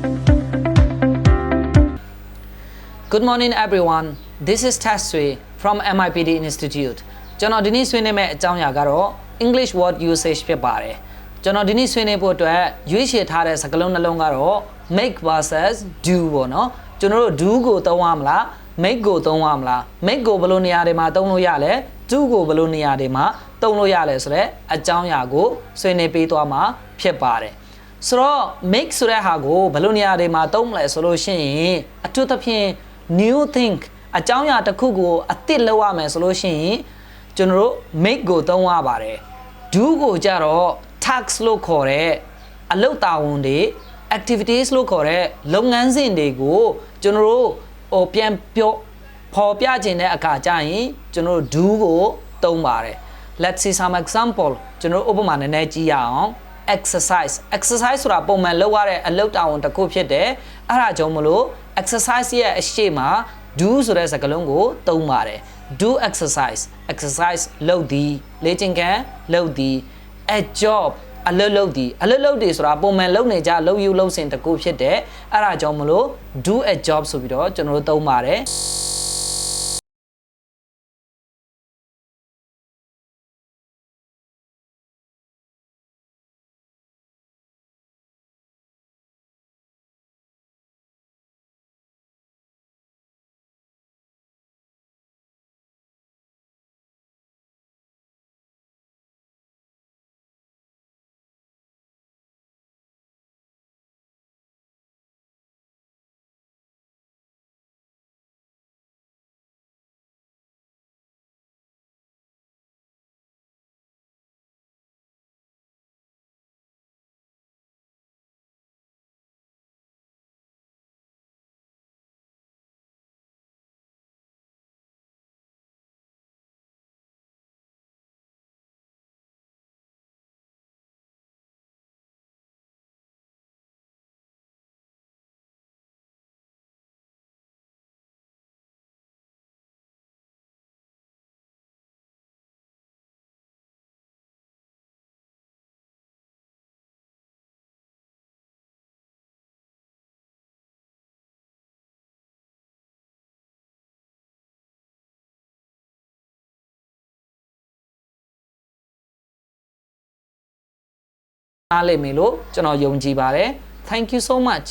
Good morning everyone. This is Taswi from MIPD Institute. ကျွန်တော်ဒီနေ့ဆွေးနွေးမယ့်အကြောင်းအရာကတော့ English word usage ဖြစ်ပါတယ်။ကျွန်တော်ဒီနေ့ဆွေးနွေးဖို့အတွက်ရွေးချယ်ထားတဲ့စကားလုံးနှလုံးကတော့ make versus do ပေါ့နော်။ကျွန်တော်တို့ do ကိုသုံးရမလား make ကိုသုံးရမလား make ကိုဘယ်လိုနေရာတွေမှာသုံးလို့ရလဲ do ကိုဘယ်လိုနေရာတွေမှာသုံးလို့ရလဲဆိုတော့အကြောင်းအရာကိုဆွေးနွေးပေးသွားမှာဖြစ်ပါတယ်။ဆိုတော့ make ဆိုတဲ့ဟာကိုဘယ်လိုနေရာတွေမှာသုံးမလဲဆိုလို့ရှိရင်အထူးသဖြင့် new think အကြောင်းအရာတစ်ခုကိုအသစ်လုပ်ရမယ်ဆိုလို့ရှိရင်ကျွန်တော်တို့ make ကိုသုံးရပါတယ် do ကိုကြတော့ task လို့ခေါ်တဲ့အလုပ်တာဝန်တွေ activities လို့ခေါ်တဲ့လုပ်ငန်းစဉ်တွေကိုကျွန်တော်တို့ပြန်ပြောဖော်ပြခြင်းတဲ့အခါကျရင်ကျွန်တော်တို့ do ကိုသုံးပါတယ် let's see some example ကျွန်တော်တို့ဥပမာနည်းနည်းကြည့်ရအောင် exercise ဆိုတာပုံမှန်လုပ်ရတဲ့အလုပ်တာဝန်တစ်ခုဖြစ်တယ်အဲ့ဒါကြောင့်မလို့ exercise ရဲ့အရှိမ do ဆိုတဲ့စကားလုံးကိုသုံးပါတယ် do exercise လုပ်သည်လေ့ကျင့်ခန်းလုပ်သည် a job အလုပ်သည်ဆိုတာပုံမှန်လုပ်နေကြလုပ်ယူလုပ်စဉ်တစ်ခုဖြစ်တယ်အဲ့ဒါကြောင့်မလို့ do a job ဆိုပြီးတော့ကျွန်တော်တို့သုံးပါတယ်အားလိမ့်မယ်လို့ကျွန်တော်ယုံကြည်ပါတယ် Thank you so much